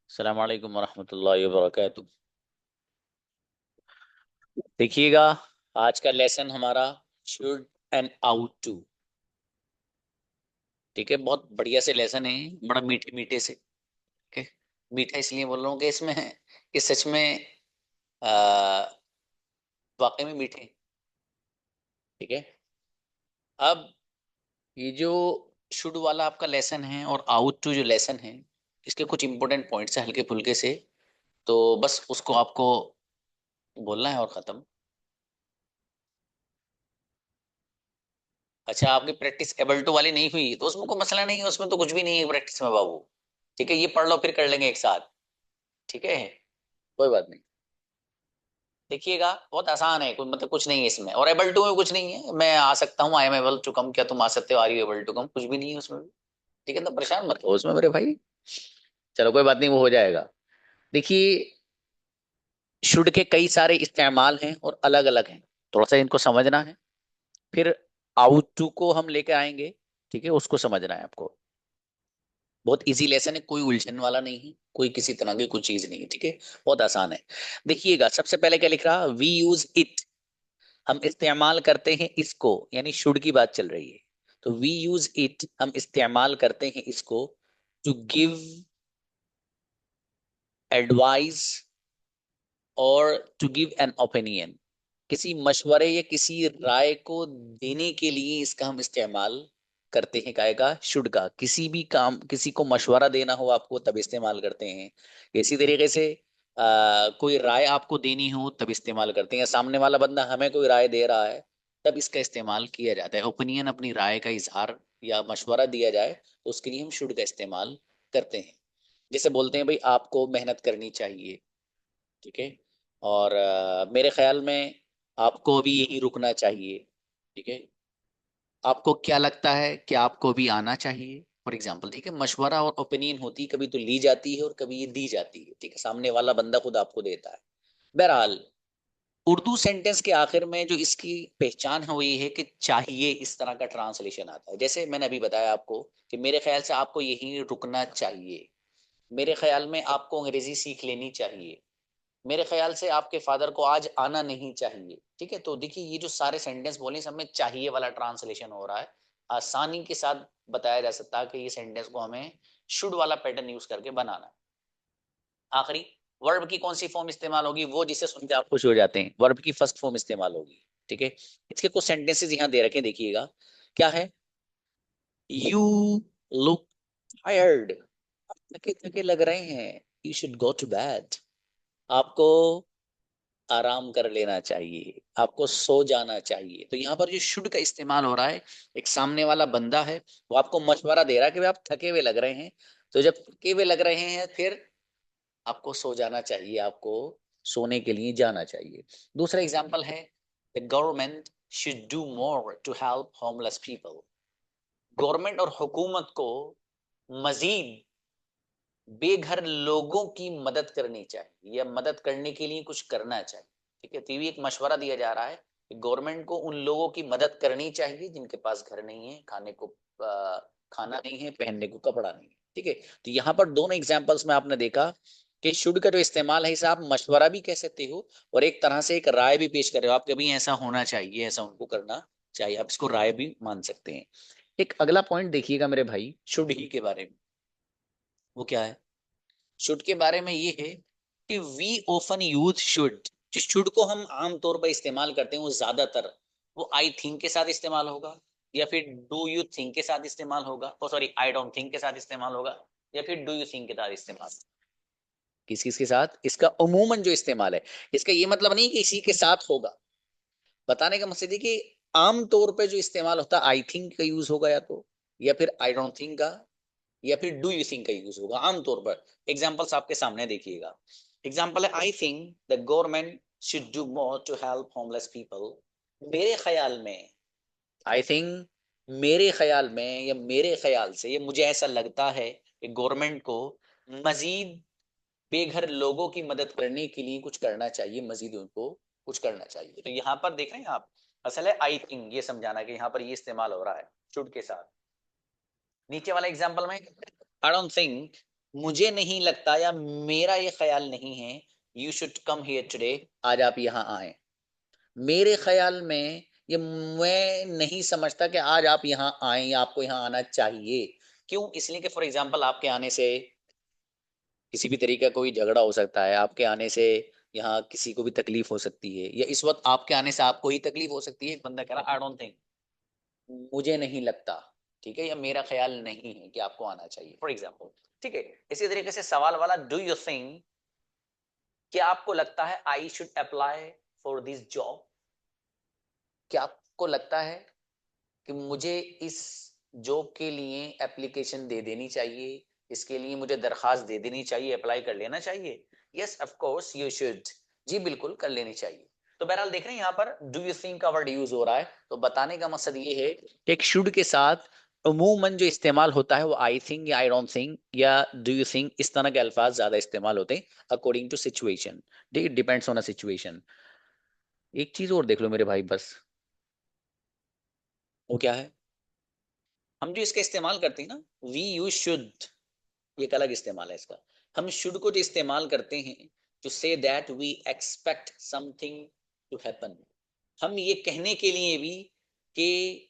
अस्सलाम वालेकुम वरहमतुल्लाहि वबरकातुह। देखिएगा, आज का लेसन हमारा शुड एंड आउट टू। ठीक है, बहुत बढ़िया से लेसन है, बड़ा मीठे मीठे से। ठीक है, मीठा इसलिए बोल रहा हूँ कि इसमें है कि सच में आ, वाकई में मीठे हैं। ठीक है, अब ये जो शुड वाला आपका लेसन है और आउट टू जो लेसन है, इसके कुछ इंपॉर्टेंट पॉइंट्स है हल्के फुल्के से। तो बस उसको आपको बोलना है और खत्म। अच्छा, आपकी प्रैक्टिस एबल टू वाली नहीं हुई तो उसमें कोई मसला नहीं है, उसमें तो कुछ भी नहीं है प्रैक्टिस में बाबू। ठीक है, ये पढ़ लो फिर कर लेंगे एक साथ। ठीक है, कोई बात नहीं। देखिएगा, बहुत आसान है, कुछ मतलब कुछ नहीं है इसमें, और एबल टू में कुछ नहीं है। मैं आ सकता हूँ, I am able to come, क्या तुम आ सकते हो, are you able to come, कुछ भी नहीं है उसमें भी। ठीक है, तो परेशान मत हो उसमें मेरे भाई। चलो कोई बात नहीं, वो हो जाएगा। देखिए, शुड के कई सारे इस्तेमाल हैं और अलग अलग हैं, थोड़ा सा इनको समझना है। फिर आउट टू को हम लेके आएंगे। ठीक है, उसको समझना है आपको। बहुत इजी लेसन है, कोई उलझन वाला नहीं है, कोई किसी तरह की कोई चीज नहीं है। ठीक है, बहुत आसान है। देखिएगा, सबसे पहले क्या लिख रहा, वी यूज इट। हम इस्तेमाल करते हैं इसको, यानी शुड की बात चल रही है। तो वी यूज इट, हम इस्तेमाल करते हैं इसको, टू गिव एडवाइस और टू गिव एन ओपिनियन। किसी मशवरे या किसी राय को देने के लिए इसका हम इस्तेमाल करते हैं। काय का, शुड का। किसी भी काम, किसी को मशवरा देना हो आपको, तब इस्तेमाल करते हैं। इसी तरीके से कोई राय आपको देनी हो तब इस्तेमाल करते हैं। सामने वाला बंदा हमें कोई राय दे रहा है, तब इसका इस्तेमाल किया जाता है। ओपिनियन, अपनी राय का इजहार या मशवरा दिया जाए, तो उसके लिए हम शुड का इस्तेमाल करते हैं। जैसे बोलते हैं भाई, आपको मेहनत करनी चाहिए। ठीक है, और मेरे ख्याल में आपको अभी यहीं रुकना चाहिए। ठीक है, आपको क्या लगता है कि आपको भी आना चाहिए, फॉर एग्जाम्पल। ठीक है, मशवरा और ओपिनियन होती है, कभी तो ली जाती है और कभी ये दी जाती है। ठीक है, सामने वाला बंदा खुद आपको देता है। बहरहाल, उर्दू सेंटेंस के आखिर में जो इसकी पहचान है वो ये है कि चाहिए, इस तरह का ट्रांसलेशन आता है। जैसे मैंने अभी बताया आपको कि मेरे ख्याल से आपको यहीं रुकना चाहिए, मेरे ख्याल में आपको अंग्रेजी सीख लेनी चाहिए, मेरे ख्याल से आपके फादर को आज आना नहीं चाहिए। ठीक है, तो देखिए, ये जो सारे सेंटेंस बोले, सब में चाहिए वाला ट्रांसलेशन हो रहा है। आसानी के साथ बताया जा सकता है कि ये सेंटेंस को हमें शुड वाला पैटर्न यूज करके बनाना है। आखिरी, वर्ब की कौन सी फॉर्म इस्तेमाल होगी, वो जिसे सुन के आप खुश हो जाते हैं, वर्ब की फर्स्ट फॉर्म इस्तेमाल होगी। ठीक है, इसके कुछ सेंटेंसेस यहाँ दे रखे हैं, देखिएगा क्या है। यू लुक टायर्ड, थके थके लग रहे हैं, you should go to bed. आपको आराम कर लेना चाहिए, आपको सो जाना चाहिए। तो यहाँ पर जो शुड का इस्तेमाल हो रहा है, एक सामने वाला बंदा है, वो आपको मशवरा दे रहा है कि भाई आप थके हुए लग रहे हैं। तो जब थके हुए लग रहे हैं, फिर आपको सो जाना चाहिए, आपको सोने के लिए जाना चाहिए। दूसरा एग्जाम्पल है, the government should do more to help homeless people. Government और हुकूमत को मजीद बेघर लोगों की मदद करनी चाहिए, या मदद करने के लिए कुछ करना चाहिए। ठीक है, तो ये एक मशवरा दिया जा रहा है कि गवर्नमेंट को उन लोगों की मदद करनी चाहिए जिनके पास घर नहीं है, खाने को खाना नहीं है, पहनने को कपड़ा नहीं है। ठीक है, तो यहाँ पर दोनों एग्जाम्पल्स में आपने देखा कि शुड का जो इस्तेमाल है, इसे आप मशवरा भी कह सकते हो और एक तरह से एक राय भी पेश कर रहे हो। आप कभी ऐसा होना चाहिए, ऐसा उनको करना चाहिए, आप इसको राय भी मान सकते हैं। एक अगला पॉइंट देखिएगा मेरे भाई, शुड ही के बारे में। वो क्या है, शुड के बारे में ये है कि वी ओफन यूज शुड। जो शुड को हम आमतौर पर इस्तेमाल करते हैं, वो ज्यादातर वो आई थिंक के साथ इस्तेमाल होगा, या फिर डू यू थिंक के साथ इस्तेमाल होगा, ओ सॉरी, आई डोंट थिंक के साथ इस्तेमाल होगा, या फिर डू यू थिंक के साथ इस्तेमाल। किस किस के साथ इसका अमूमन जो इस्तेमाल है, इसका ये मतलब नहीं कि इसी के साथ होगा। बताने का मकसद है कि आमतौर पर जो इस्तेमाल होता है, आई थिंक का यूज होगा, या फिर आई डोंट थिंक का, या फिर डू यू थिंक का यूज होगा आमतौर पर। एग्जाम्पल्स आपके सामने देखिएगा। एग्जाम्पल है, I think the government should do more to help homeless people. मेरे ख्याल में, आई थिंक, मेरे ख्याल में या मेरे ख्याल से, ये मुझे ऐसा लगता है कि गवर्नमेंट को मजीद बेघर लोगों की मदद करने के लिए कुछ करना चाहिए, मजीद उनको कुछ करना चाहिए। तो यहाँ पर देख रहे हैं आप, असल है आई थिंक ये समझाना कि यहाँ पर ये इस्तेमाल हो रहा है शुड के साथ। नीचे वाला एग्जाम्पल में, आई डोंट थिंक मुझे नहीं लगता या मेरा ये ख्याल नहीं है you should come here today, आज आप यहाँ आए। मेरे ख्याल में ये मैं नहीं समझता कि आज आप यहाँ आए या आपको यहाँ आना चाहिए। क्यों? इसलिए कि फॉर एग्जाम्पल आपके आने से किसी भी तरीके का कोई झगड़ा हो सकता है, आपके आने से यहाँ किसी को भी तकलीफ हो सकती है, या इस वक्त आपके आने से आपको ही तकलीफ हो सकती है। एक बंदा कह रहा आई डोंट थिंक, मुझे नहीं लगता, ठीक है, या मेरा ख्याल नहीं है कि आपको आना चाहिए, फॉर एग्जाम्पल। ठीक है, इसी तरीके से सवाल वाला, डू यू थिंक, क्या आपको लगता है I should apply for this job, क्या आपको लगता है कि मुझे इस जॉब के लिए एप्लीकेशन दे देनी चाहिए, इसके लिए मुझे दरखास्त दे देनी चाहिए, अप्लाई कर लेना चाहिए? Yes of course you should, जी बिल्कुल कर लेनी चाहिए। तो बहरहाल देख रहे हैं यहाँ पर डू यू थिंक का वर्ड यूज हो रहा है। तो बताने का मकसद ये है कि एक शुड के साथ अमूमन जो इस्तेमाल होता है वो आई थिंक या आई डोंट थिंक या डू यू थिंक, इस तरह के अल्फाज ज्यादा इस्तेमाल होते हैं अकॉर्डिंग टू सिचुएशन। ठीक, डिपेंड्स ऑन अ सिचुएशन। एक चीज और देख लो मेरे भाई बस, वो क्या है, हम जो इसका इस्तेमाल करते हैं ना, वी यू शुड, ये एक अलग इस्तेमाल है इसका। हम शुड को जो इस्तेमाल करते हैं to say that we expect something to happen, हम ये कहने के लिए भी कि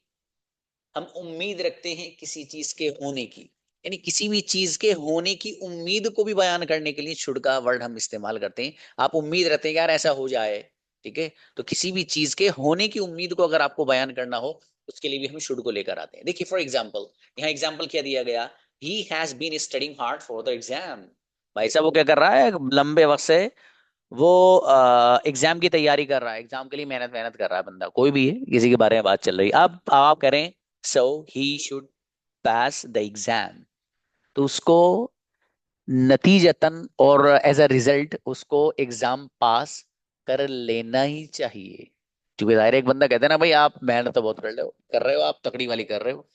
हम उम्मीद रखते हैं किसी चीज के होने की, यानी किसी भी चीज के होने की उम्मीद को भी बयान करने के लिए शुड का वर्ड हम इस्तेमाल करते हैं। आप उम्मीद रखते हैं कि यार ऐसा हो जाए, ठीक है, तो किसी भी चीज के होने की उम्मीद को अगर आपको बयान करना हो, उसके लिए भी हम शुड को लेकर आते हैं। देखिए फॉर एग्जाम्पल, यहाँ एग्जाम्पल क्या दिया गया, he has been studying hard for the exam. भाई साहब वो क्या कर रहा है, लंबे वक्त से वो एग्जाम की तैयारी कर रहा है, एग्जाम के लिए मेहनत मेहनत कर रहा है बंदा, कोई भी है, किसी के बारे में बात चल रही है। अब आप करें so he should pass the exam, तो उसको नतीजतन और एज अ रिजल्ट उसको एग्जाम पास कर लेना ही चाहिए। क्योंकि जाहिर है, एक बंदा कहते हैं ना भाई आप मेहनत तो बहुत कर रहे हो, आप तकड़ी वाली कर रहे हो,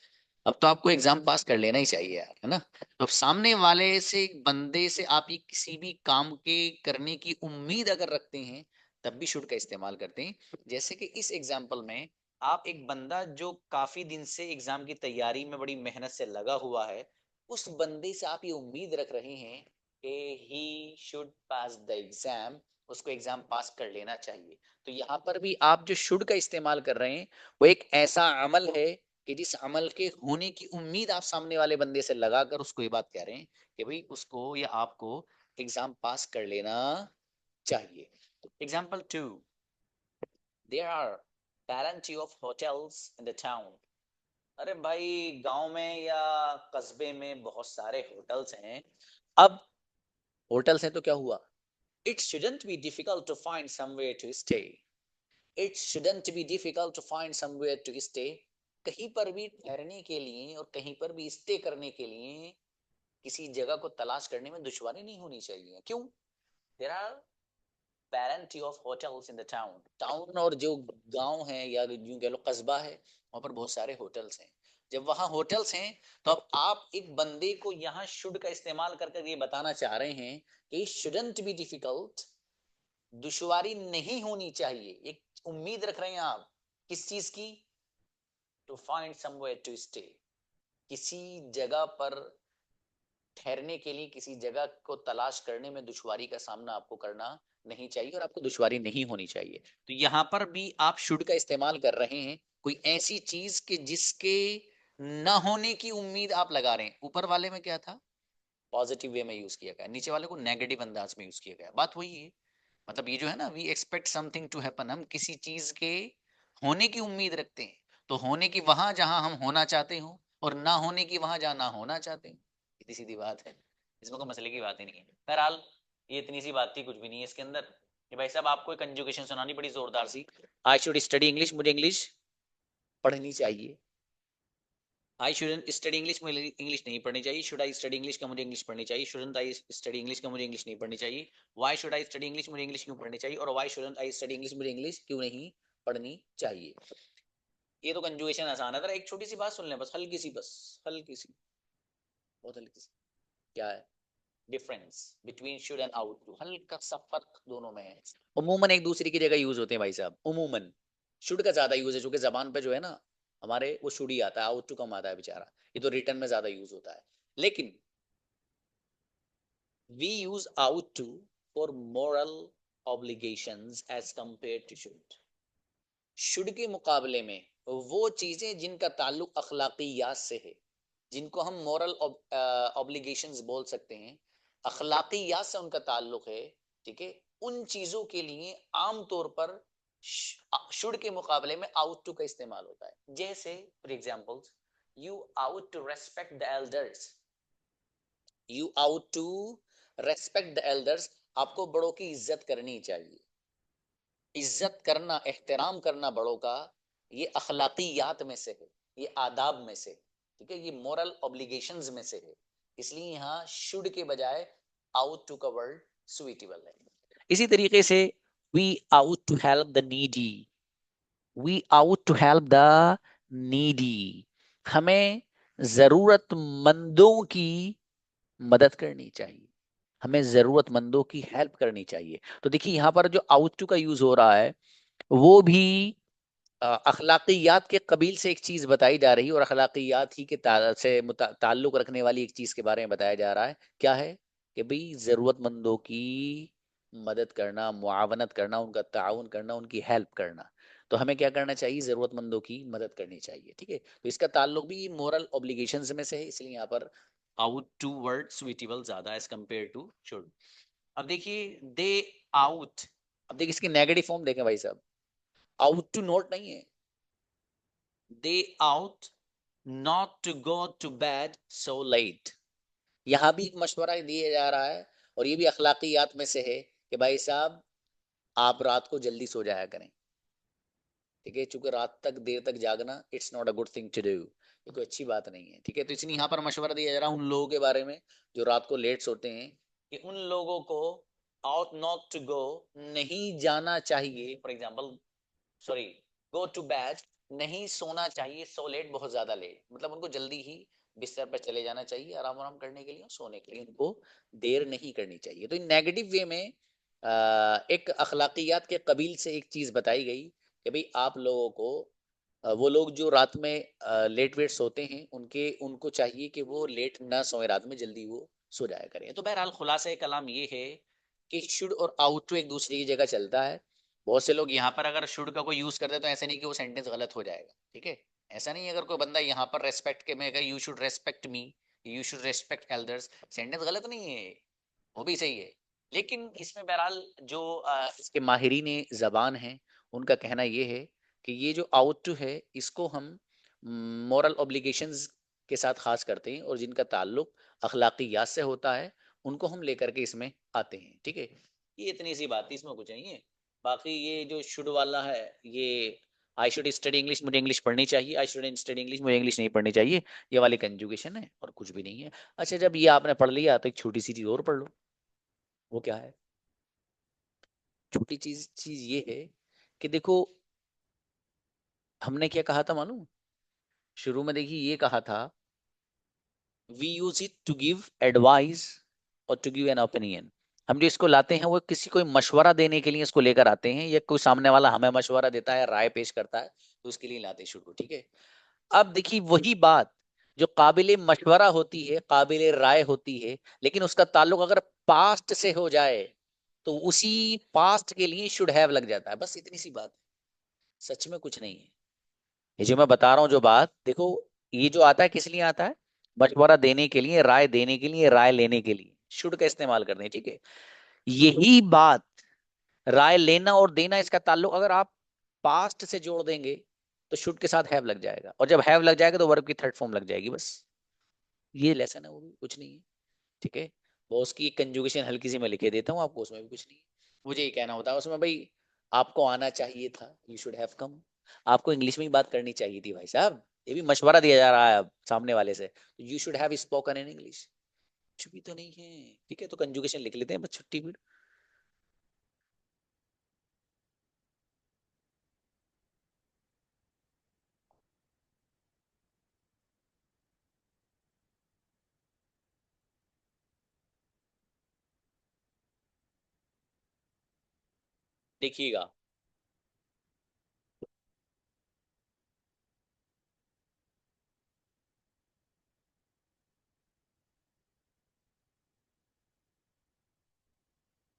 अब तो आपको एग्जाम पास कर लेना ही चाहिए यार, है ना। तो सामने वाले से, एक बंदे से आप ये किसी भी काम के करने की उम्मीद अगर रखते हैं, तब भी शुड का इस्तेमाल करते हैं। जैसे कि इस एग्जाम्पल में आप एक बंदा जो काफी दिन से एग्जाम की तैयारी में बड़ी मेहनत से लगा हुआ है, उस बंदे से आप ये उम्मीद रख रहे हैं कि ही शुड पास द एग्जाम, उसको एग्जाम पास कर लेना चाहिए। तो यहाँ पर भी आप जो शुड का इस्तेमाल कर रहे हैं, वो एक ऐसा अमल है कि जिस अमल के होने की उम्मीद आप सामने वाले बंदे से लगाकर उसको ये बात कह रहे हैं कि भाई उसको या आपको एग्जाम पास कर लेना चाहिए। Example two, there are plenty of hotels in the town। अरे भाई गांव में या कस्बे में बहुत सारे होटल्स हैं। अब होटल्स हैं तो क्या हुआ, it shouldn't be difficult to find somewhere to stay, it shouldn't be difficult to find somewhere to stay। कहीं पर भी ठहरने के लिए और कहीं पर भी स्टे करने के लिए किसी जगह को तलाश करने में दुश्वारी नहीं होनी चाहिए। क्यों? There are plenty of hotels in the town। Town और जो गांव है या यूं कह लो कस्बा है, वहां पर बहुत सारे होटल्स हैं। जब वहां होटल्स हैं, तो अब आप एक बंदे को यहाँ शुड का इस्तेमाल करके ये बताना चाह रहे हैं कि shouldn't be difficult, दुश्वारी नहीं होनी चाहिए, एक उम्मीद रख रहे हैं आप किस चीज की, to find somewhere to stay, किसी जगह पर ठहरने के लिए, किसी जगह को तलाश करने में दुश्वारी का सामना आपको करना नहीं चाहिए और आपको दुश्वारी नहीं होनी चाहिए। तो यहाँ पर भी आप शुड का इस्तेमाल कर रहे हैं कोई ऐसी चीज के जिसके न होने की उम्मीद आप लगा रहे हैं। ऊपर वाले में क्या था, पॉजिटिव वे में यूज किया गया, नीचे वाले को नेगेटिव अंदाज में यूज किया गया। बात वही है, मतलब ये जो है ना, we expect something to happen, हम किसी चीज के होने की उम्मीद रखते हैं, तो होने की वहां जहां हम होना चाहते हो, और ना होने की वहां जहां ना होना चाहते हैं। सीधी सीधी बात है, इसमें कोई मसले की बात ही नहीं है। बहरहाल ये इतनी सी बात थी, कुछ भी नहीं है इसके अंदर। कि भाई साहब आपको एक कंजुगेशन सुनानी बड़ी जोरदार सी, आई शुड स्टडी इंग्लिश, मुझे इंग्लिश पढ़नी चाहिए। आई शुडंट स्टडी इंग्लिश, मुझे इंग्लिश नहीं पढ़नी चाहिए। शुड आई स्टडी इंग्लिश का मुझे इंग्लिश पढ़नी चाहिए। शुडंट आई स्टडी इंग्लिश का मुझे इंग्लिश नहीं पढ़नी चाहिए। Why should I study English, मुझे इंग्लिश क्यों पढ़नी चाहिए, और why shouldn't I study English, मुझे इंग्लिश क्यों नहीं पढ़नी चाहिए। ये तो कंजुगेशन आसान है। अगर एक छोटी सी बात सुन लें बस, हल्की सी, बस हल्की सी, बहुत हल्की सी, क्या है difference between should and ought to, हल्का सा फर्क दोनों में है। उमूमन एक दूसरे की जगह यूज होते हैं भाई साहब, उमूमन शुड का ज्यादा यूज है, क्योंकि जबान पे जो है ना हमारे, वो शुड ही आता है, आउट टू कम आता है बेचारा, ये तो रिटर्न में ज्यादा यूज होता है। लेकिन we use ought to for moral obligations as compared to should. Should के मुकाबले में वो चीजें जिनका ताल्लुक अखलाकियात से है, जिनको हम मॉरल ऑब्लिगेशंस बोल सकते हैं, अखलाकियात से उनका ताल्लुक है, ठीक है, उन चीजों के लिए आम तौर पर शुड के मुकाबले में आउट टू का इस्तेमाल होता है। जैसे for examples, you ought to respect the elders, you ought to respect the elders, आपको बड़ों की इज्जत करनी चाहिए। इज्जत करना, एहतराम करना बड़ों का, ये अखलाकियात में से है, ये आदाब में से, ठीक है, ये मोरल ऑब्लिगेशंस में से है। इसलिए यहाँ शुड के बजाय आउट टू का वर्ड सुइटेबल है। इसी तरीके से we ought to help the needy, we ought to help the needy, हमें जरूरतमंदों की मदद करनी चाहिए, हमें जरूरतमंदों की हेल्प करनी चाहिए। तो देखिए यहाँ पर जो आउट टू का यूज हो रहा है वो भी अखलाकियात के कबील से एक चीज बताई जा रही है, और अखलाकियात ही के से ताल्लुक रखने वाली एक चीज के बारे में बताया जा रहा है। क्या है? कि भाई जरूरतमंदों की मदद करना, मुआवनत करना, उनका ताउन करना, उनकी हेल्प करना। तो हमें क्या करना चाहिए? जरूरतमंदों की मदद करनी चाहिए, ठीक है। तो इसका ताल्लुक भी मोरल ऑब्लिगेशंस में से है, इसलिए यहाँ पर आउट टू वर्ड सुइटेबल ज्यादा एज कंपेयर टू शुड। अब देखिए दे आउट, अब देखिए इसकी नेगेटिव फॉर्म देखें भाई साहब, आउट टू नॉट नहीं है, they ought not to go to bed so late. यहां भी एक मशवरा दिया जा रहा है, और ये भी अखलाकियात में से है कि भाई साहब आप रात को जल्दी सो जाया करें, ठीक है, चूंकि रात तक देर तक जागना it's not a good thing to do, ये कोई अच्छी बात नहीं है, ठीक है। तो इसलिए यहाँ पर मशवरा दिया जा रहा है उन लोगों के बारे में जो रात को लेट सोते हैं, कि उन लोगों को आउट नॉट टू गो, नहीं जाना चाहिए, for example, sorry, go to bed, नहीं सोना चाहिए सो लेट, बहुत ज्यादा लेट, मतलब उनको जल्दी ही बिस्तर पर चले जाना चाहिए आराम आराम करने के लिए, सोने के लिए उनको देर नहीं करनी चाहिए। तो इन नेगेटिव वे में एक अखलाकियात के कबील से एक चीज बताई गई कि भाई आप लोगों को वो लोग जो रात में लेट वेट सोते हैं, उनके उनको चाहिए कि वो लेट ना सोए, रात में जल्दी वो सो जाया करें। तो बहरहाल खुलासा कलाम ये है कि शुड और आउट टू एक दूसरे की जगह चलता है। बहुत से लोग यहाँ पर अगर शुड का कोई यूज करते हैं तो ऐसा नहीं कि वो सेंटेंस गलत हो जाएगा, ठीक है। ऐसा नहीं है, अगर कोई बंदा यहाँ पर रेस्पेक्ट के में you should respect me, you should respect elders, sentence गलत नहीं है, वो भी सही है। लेकिन इसमें बहरहाल जो इसके माहिरीन जबान हैं, उनका कहना ये है कि ये जो आउट टू है इसको हम मॉरल ऑब्लिगेशंस के साथ खास करते हैं, और जिनका ताल्लुक अखलाकियात से होता है उनको हम लेकर के इसमें आते हैं, ठीक है। ये इतनी सी बात थी, इसमें कुछ नहीं है। बाकी ये जो शुड वाला है, ये आई शुड स्टडी इंग्लिश, मुझे इंग्लिश पढ़नी चाहिए, आई शुड स्टडी इंग्लिश, मुझे इंग्लिश नहीं पढ़नी चाहिए, ये वाली कंजुगेशन है और कुछ भी नहीं है। अच्छा, जब ये आपने पढ़ लिया तो एक छोटी सी चीज और पढ़ लो। वो क्या है? छोटी चीज चीज ये है कि देखो, हमने क्या कहा था मालूम? शुरू में देखिए ये कहा था, we use it to give advice और टू गिव एन ओपिनियन। हम जो इसको लाते हैं वो किसी को मशवरा देने के लिए इसको लेकर आते हैं, या कोई सामने वाला हमें मशवरा देता है, राय पेश करता है, तो उसके लिए लाते हैं शुरू, ठीक है। अब देखिए वही बात जो काबिले मशवरा होती है, काबिले राय होती है, लेकिन उसका ताल्लुक अगर पास्ट से हो जाए तो उसी पास्ट के लिए शुड हैव लग जाता है, बस इतनी सी बात है, सच में कुछ नहीं है। ये जो मैं बता रहा हूँ जो बात, देखो, ये जो आता है किस लिए आता है? मशवरा देने के लिए, राय देने के लिए, राय लेने के लिए शुड का इस्तेमाल करते हैं, ठीक है। यही बात, राय लेना और देना, इसका ताल्लुक अगर आप पास्ट से जोड़ देंगे तो शुड के साथ हैव लग जाएगा, और जब हैव लग जाएगा तो वर्ब की थर्ड फॉर्म लग जाएगी, बस ये लेसन है, वो भी कुछ नहीं है, ठीक है। बॉस की कंजुगेशन हल्की सी मैं लिखे देता हूँ आपको, उसमें भी कुछ नहीं है। मुझे ये कहना होता है उसमें, भाई आपको आना चाहिए था, यू शुड हैव कम, आपको इंग्लिश में ही बात करनी चाहिए थी भाई साहब, ये भी मशवरा दिया जा रहा है अब सामने वाले से, you should have spoken in English, कुछ भी तो नहीं है, ठीक है। तो कंजुगेशन लिख लेते हैं बस, छुट्टी भी। देखिएगा,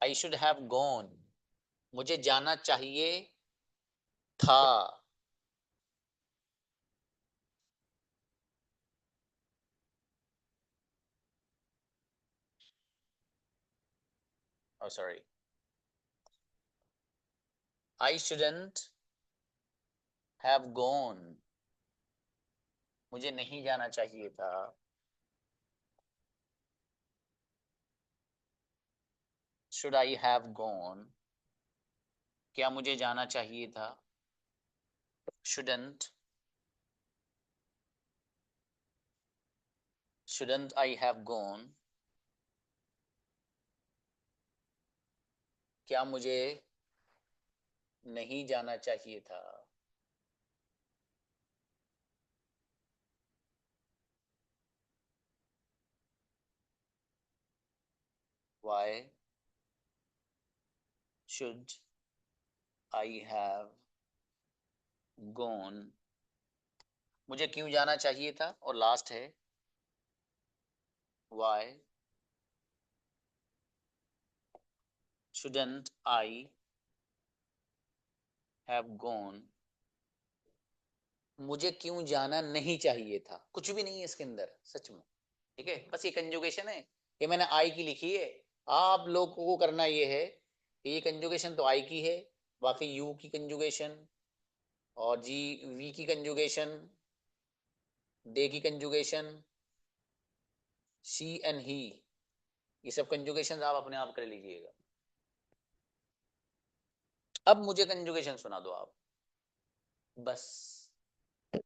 आई शुड हैव गॉन, मुझे जाना चाहिए था। Oh, sorry. I shouldn't have gone. मुझे नहीं जाना चाहिए था। Should I have gone? क्या मुझे जाना चाहिए था? Shouldn't. Shouldn't I have gone? क्या मुझे नहीं जाना चाहिए था? Why should I have gone? मुझे क्यों जाना चाहिए था? और लास्ट है why shouldn't I have gone? मुझे क्यों जाना नहीं चाहिए था। कुछ भी नहीं है इसके अंदर सच में। ठीक है, बस ये कंजुगेशन है, ये मैंने आई की लिखी है। आप लोग को करना ये है कि ये कंजुगेशन तो आई की है, बाकी यू की कंजुगेशन और जी वी की कंजुगेशन, दे की कंजुगेशन, शी एंड ही, ये सब कंजुगेशन आप अपने आप कर लीजिएगा। अब मुझे कंजुगेशन सुना दो आप बस।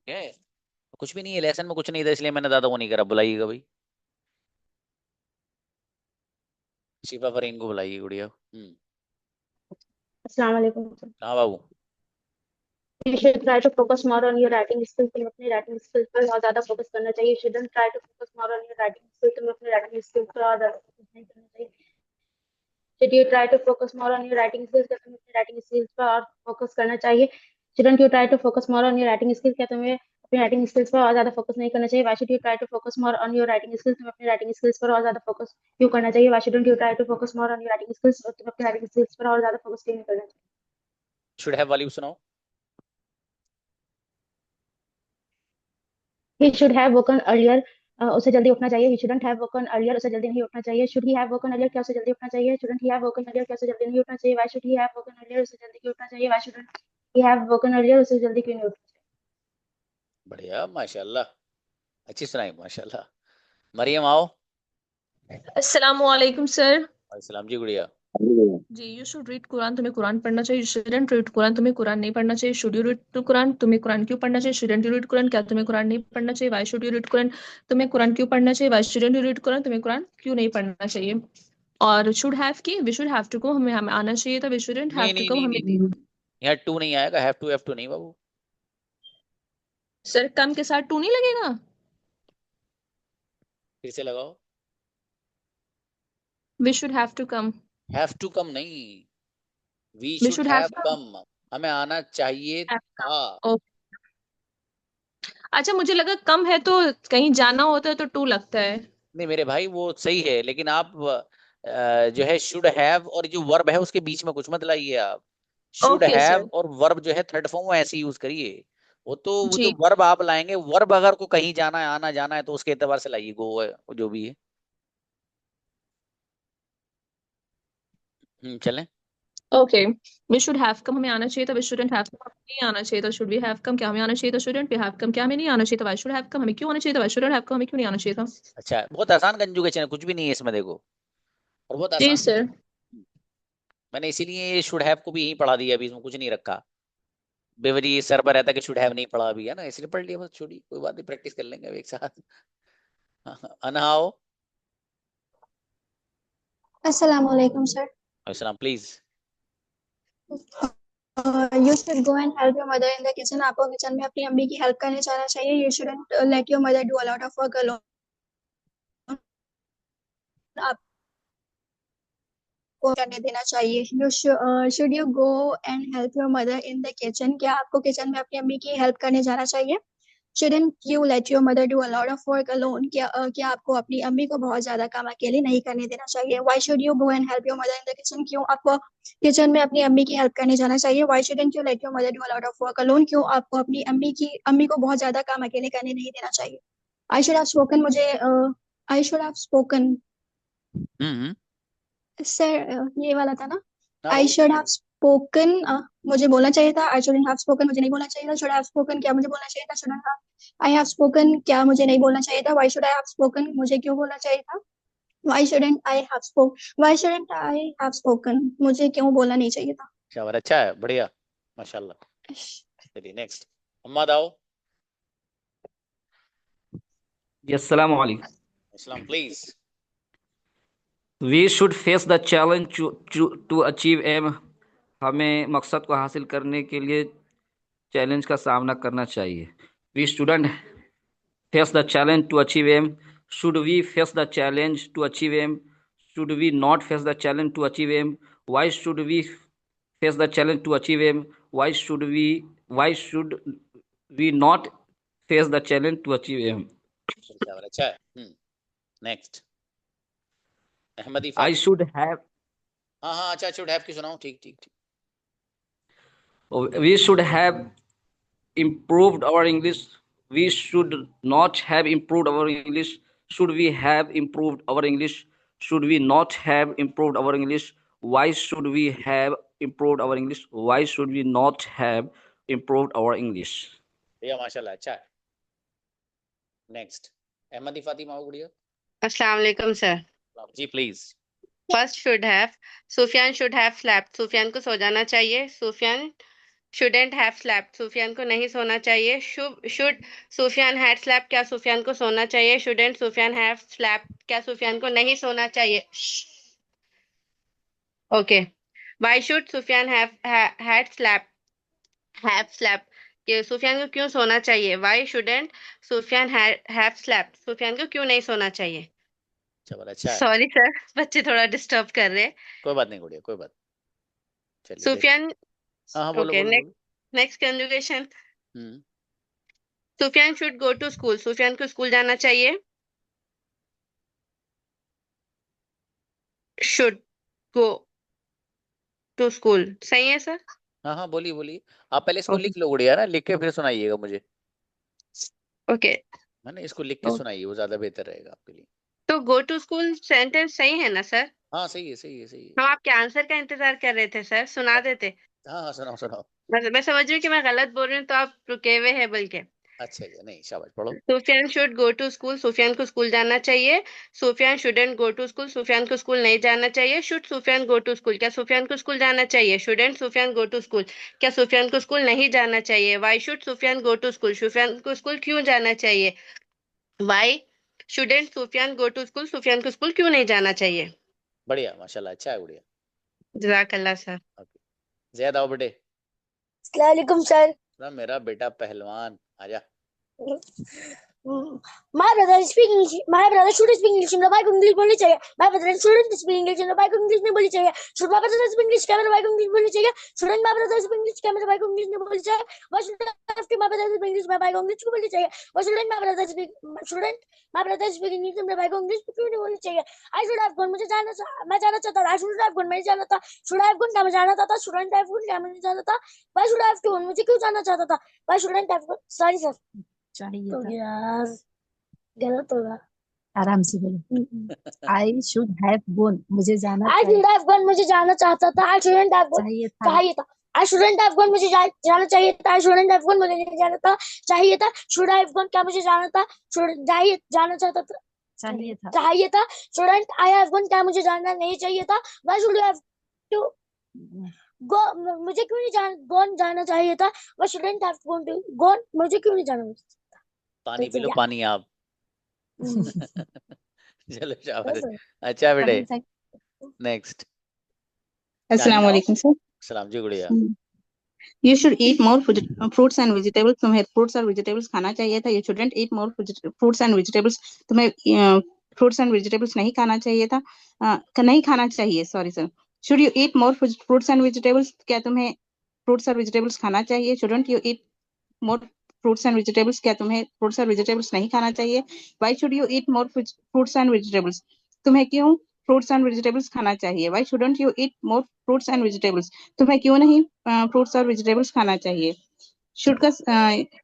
है कुछ भी नहीं है लेसन में, कुछ नहीं था इसलिए मैंने ज्यादा वो नहीं करा। बुलाइएगा भाई, शिफा फरीन को बुलाइए गुड़िया। अस्सलाम वालेकुम सर। हाँ बाबू। You should try to focus more on your writing skills. तुम्हें अपने writing skills पर और ज्यादा फोकस करना चाहिए. You shouldn't try to focus more on your writing skills. तुम्हें अपने writing skills पर और ज्यादा फोकस नहीं करना चाहिए. Should you try to focus more on your writing skills? क्या तुम्हें अपने writing skills पर और फोकस करना चाहिए? Shouldn't you try to focus more on your writing skills? क्या तुम्हें अपने writing skills पर और ज्यादा फोकस नहीं करना चाहिए? Why should you try to focus more on your writing skills? तुम्हें अपने writing skills पर और ज्यादा फोकस क्यों करना चाहिए? Why shouldn't you try to focus more on your writing skills? और तुम्हें अपने writing skills पर और ज्यादा फोकस क्यों नहीं करना चाहिए? शुड हैव वाली सुनाओ। He should have woken earlier. उसे जल्दी उठना चाहिए. He shouldn't have woken earlier. उसे जल्दी नहीं उठना चाहिए. Should he have woken earlier? क्या उसे जल्दी उठना चाहिए? Shouldn't he have woken earlier? क्या उसे जल्दी नहीं उठना चाहिए? Why should he have woken earlier? उसे जल्दी क्यों उठना चाहिए? Why shouldn't he have woken earlier? उसे जल्दी क्यों नहीं उठना चाहिए? बढ़िया माशाल्लाह, अच्छी सुनाई माशाल्लाह। मरियम आओ। अस्सलामुअलैकुम सर। सलाम जी गुड़िया। जी, यू शुड रीड कुरान, तुम्हें कुरान पढ़ना चाहिए। यू शुडंट रीड कुरान, तुम्हें कुरान नहीं पढ़ना चाहिए। शुड यू रीड कुरान, तुम्हें कुरान क्यों पढ़ना चाहिए। शुडंट यू रीड कुरान, क्या तुम्हें कुरान नहीं पढ़ना चाहिए। Why should you read Quran, तुम्हें कुरान क्यों पढ़ना चाहिए। Why shouldn't you read Quran, तुम्हें कुरान क्यों नहीं पढ़ना चाहिए। और शुड हैव की वी शुड हैव टू को हमें हमें आना चाहिए था। वी शुडंट हैव नहीं टू नहीं को नहीं हमें नहीं नहीं, यहाँ टू नहीं आएगा, हैव टू नहीं बाबू। सर कम के साथ टू नहीं लगेगा। फिर से लगाओ। We should have to come. Have to come नहीं, we we should should have have come, हमें आना चाहिए कम। था। अच्छा, मुझे लगा कम है तो कहीं जाना होता है तो टू लगता है। नहीं मेरे भाई वो सही है, लेकिन आप जो है शुड हैव और जो वर्ब है उसके बीच में कुछ मत लाइए आप। Should okay have sir. और वर्ब जो है थर्ड फॉर्म वो ऐसे यूज करिए। वो जो जी। वर्ब आप लाएंगे, वर्ब अगर को कहीं जाना है आना जाना है तो उसके एतबार से लाइए, गो है जो भी है। चलें। Okay, we should have come, हमें आना चाहिए था। वी शुडंट हैव कम, हमें नहीं आना चाहिए था। शुड वी हैव कम, क्या हमें आना चाहिए था। शुडंट वी हैव कम, क्या हमें नहीं आना चाहिए था। वाई शुड हैव कम, हमें क्यों आना चाहिए था। वाई शुडंट हैव कम, हमें क्यों नहीं आना चाहिए था। अच्छा बहुत आसान कंजुगेशन है, कुछ भी नहीं है इसमें देखो, और बहुत जी आसान। सर। मैंने इसीलिए ये शुड हैव को भी यही पढ़ा दिया, अभी इसमें कुछ नहीं रखा। बेवरी सर पर रहता कि शुड हैव नहीं पढ़ा अभी, है ना, इसलिए पढ़ लिया बस, छोड़ी कोई बात नहीं, प्रैक्टिस कर लेंगे अभी एक साथ। अनहाओ। Assalamu alaikum, sir. Please. You should go and help your mother in the kitchen. आपको किचन में अपनी अम्मी की हेल्प करने जाना चाहिए. You shouldn't let your mother do a lot of work alone. आपको करने देना चाहिए. Should you go and help your mother in the kitchen? क्या आपको किचन में अपनी अम्मी की हेल्प करने जाना चाहिए. Shouldn't you let your mother do a lot of work alone? क्या आपको अपनी अम्मी को बहुत ज्यादा काम अकेले नहीं करने देना चाहिए? Why should you go and help your mother in the kitchen? क्यों आपको किचन में अपनी अम्मी की हेल्प करने जाना चाहिए? Why shouldn't you let your mother do a lot of work alone? क्यों आपको अपनी अम्मी को बहुत ज्यादा काम अकेले करने नहीं देना चाहिए? I should have spoken I should have spoken sir ये वाला था ना? I should have spoken मुझे बोलना चाहिए था. I shouldn't have spoken मुझे नहीं बोलना चाहिए था. Should have spoken क्या मुझे बोलना चाहिए था? Shouldn't have I have spoken क्या मुझे नहीं बोलना चाहिए था? Why should I have spoken मुझे क्यों बोलना चाहिए था? Why shouldn't I have spoken मुझे क्यों बोलना नहीं चाहिए था? शाबाश, अच्छा है, बढ़िया, माशाल्लाह। चलिए नेक्स्ट, अम्मा आओ। Assalamu alaikum. अस्सलाम, please. We should face the challenge to achieve aim. हमें मकसद को हासिल करने के लिए चैलेंज का सामना करना चाहिए. We shouldn't face the challenge to achieve aim. Should we face the challenge to achieve aim? Should we not face the challenge to achieve aim? Why should we face the challenge to achieve aim? Why should we not face the challenge to achieve aim? अच्छा है। Next, Ahmadi I should have. हाँ, अच्छा, should have की सुनाओ। ठीक। We should have improved our English. We should not have improved our English. Should we have improved our English? Should we not have improved our English? Why should we have improved our English? Why should we not have improved our English? भैया माशाल्लाह, अच्छा है। Next, Ahmadi Fatima हो गुड़िया। अस्सलाम वालेकुम sir. जी please. First should have, Sufiyan should have slapped, Sufiyan को सो जाना चाहिए। Sufiyan shouldn't have slapped, Sufiyan को नहीं सोना चाहिए। शुड सुफियान हैड स्लैप्ड, क्या सुफियान को सोना चाहिए? शुडेंट सुफियान हैव स्लैप्ड, क्या सुफियान को नहीं सोना चाहिए? Okay. Why should Sufiyan had slapped, कि सुफियान को क्यों सोना चाहिए? Why shouldn't Sufiyan have slapped, Sufiyan को क्यों नहीं सोना चाहिए? अच्छा है। सॉरी सर, बच्चे थोड़ा डिस्टर्ब कर रहे हैं। कोई बात नहीं गुड़िया, कोई बात। चलिए सुफियान, हाँ बोलो। Okay, next conjugation. Sufiyan should go to school, Sufiyan को स्कूल जाना चाहिए। शुड गो टू स्कूल, सही है सर? हाँ बोलिए। आप पहले इसको लिख लो गुड़िया ना, लिख के फिर सुनाइएगा मुझे। ओके, है ना, इसको लिख के सुनाइए, वो ज्यादा बेहतर रहेगा आपके लिए। तो गो टू स्कूल सेंटेंस सही है ना सर? हाँ सही है। हम आपके आंसर का इंतजार कर रहे थे सर, सुना देते। हाँ सुनाओ। मैं समझ रही हूँ कि मैं गलत बोल रही हूँ, तो आप रुके हुए हैं बल्कि। अच्छा नहीं, शाबाश, पढ़ो। Sufiyan should go to school, Sufiyan को स्कूल जाना चाहिए। Sufiyan shouldn't go to school, Sufiyan को स्कूल नहीं जाना चाहिए। Should Sufiyan go to school, क्या सुफियान को स्कूल जाना चाहिए? Shouldn't Sufiyan go to school, क्या सुफियान को स्कूल नहीं जाना चाहिए? Why should Sufiyan go to school, Sufiyan को स्कूल क्यों जाना चाहिए? Why shouldn't Sufiyan go to school, Sufiyan को स्कूल क्यों नहीं जाना चाहिए? बढ़िया, माशाल्लाह, अच्छा है गुड़िया। जज़ाकल्लाह सर। ज़ैद आओ बेटे। अस्सलाम वालेकुम सर। मेरा बेटा पहलवान, आजा। My brother speak English. My brother should speak English. मेरा भाई को इंग्लिश बोलनी चाहिए. My brother shouldn't speak English. मेरा भाई को इंग्लिश नहीं बोलनी चाहिए. Should my brother speak English? क्या मेरे भाई को इंग्लिश बोलनी चाहिए? Shouldn't my brother speak English? क्या मेरे भाई को इंग्लिश नहीं बोलनी चाहिए? Why should my brother speak English? मेरे भाई को इंग्लिश क्यों बोलनी चाहिए? Why shouldn't my brother speak English? मेरे भाई को इंग्लिश क्यों नहीं बोलनी चाहिए? I should have gone, मैं जाना चाहता था. I should have gone, मैं जाना था. Should I have gone, क्या मैं जाना था? Shouldn't I have gone, क्या मैं नहीं जाना था? Why should I have gone, मुझे क्यों जाना चाहता था? Why shouldn't I have gone? Sorry sir. चाहिए तो था। यार गलत होगा। आराम से बोलो। आई शुड हैव गॉन, मुझे जाना I should have gone, मुझे जाना चाहता था। I shouldn't have gone, चाहिए था। चाहिए था। I shouldn't have gone, मुझे जाना चाहिए था। I shouldn't have gone, मुझे नहीं जाना था, चाहिए था। Should I have gone, क्या मुझे जाना था? जाना चाहता था, चाहिए था। चाहिए था। Shouldn't I have gone, क्या मुझे जाना नहीं चाहिए था? Why should I have to go, मुझे क्यों नहीं gone जाना चाहिए था? Why shouldn't I have gone to gone, मुझे क्यों नहीं जाना? पानी पी लो, पानी आप। चलो शाबाश, अच्छा बेटे। नेक्स्ट। अस्सलाम वालेकुम सर। सलाम जी गुड़िया। You should eat more fruits and vegetables. तुम्हें fruits और vegetables खाना चाहिए था. You shouldn't eat more fruits and vegetables. तुम्हें fruits and vegetables नहीं खाना चाहिए था. नहीं खाना चाहिए, sorry sir. Should you eat more fruits and vegetables? क्या तुम्हें fruits और vegetables खाना चाहिए? Shouldn't you eat more fruits and vegetables? क्या तुम्हें fruits और vegetables नहीं खाना चाहिए? Why should you eat more fruits and vegetables? तुम्हें क्यों fruits and vegetables खाना चाहिए? Why shouldn't you eat more fruits and vegetables? तुम्हें क्यों नहीं fruits और vegetables खाना चाहिए? Should का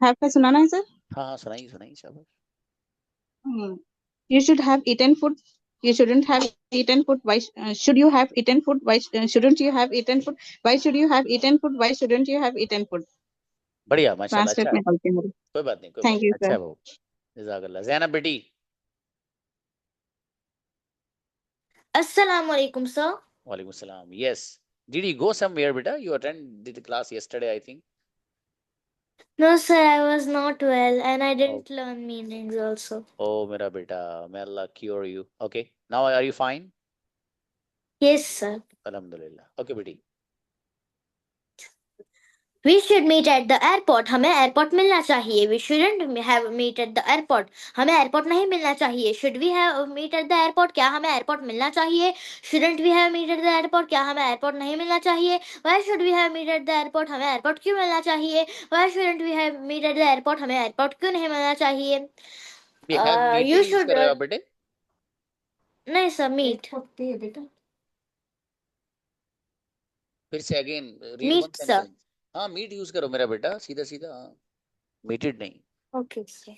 have का सुनाना है सर? हाँ हाँ, सुनाइए सुनाइए, शाबाश। You should have eaten food. You shouldn't have eaten food. Why should you have eaten food? Why shouldn't you have eaten food? Why should you have eaten food? Why shouldn't you have eaten food? बढ़िया, माशाल्लाह, अच्छा translate है। में गलती हो रही। कोई बात नहीं, कोई Thank बात नहीं, you, अच्छा sir. है बाबू, जज़ाकल्लाह। ज़ैनब बेटी। Assalamu alaikum, sir. वालेकुम सलाम। Yes. Did you go somewhere, beta? You attended the class yesterday, I think. No, sir, I was not well and I Oh, didn't learn meanings also. oh, मेरा बेटा, may Allah cure you. Okay. Now are you fine? Yes, sir. Alhamdulillah. Okay, बेटी। We should meet at the airport. हमें airport मिलना चाहिए. We shouldn't have meet at the airport. हमें airport नहीं मिलना चाहिए. Should we have meet at the airport? क्या हमें एयरपोर्ट मिलना चाहिए? Shouldn't we have meet at the airport? क्या हमें एयरपोर्ट नहीं मिलना चाहिए? Why should we have meet at the airport? हमें एयरपोर्ट क्यों मिलना चाहिए? Why shouldn't we have meet at the airport? हमें एयरपोर्ट क्यों नहीं मिलना चाहिए? ये have meet You use should कर रहे हो आप बेटे? नहीं सर meet. फिर से again read one Meet sir. sentence. हाँ, meet use करो मेरा बेटा, सीधा सीधा। Meted नहीं। Okay sir.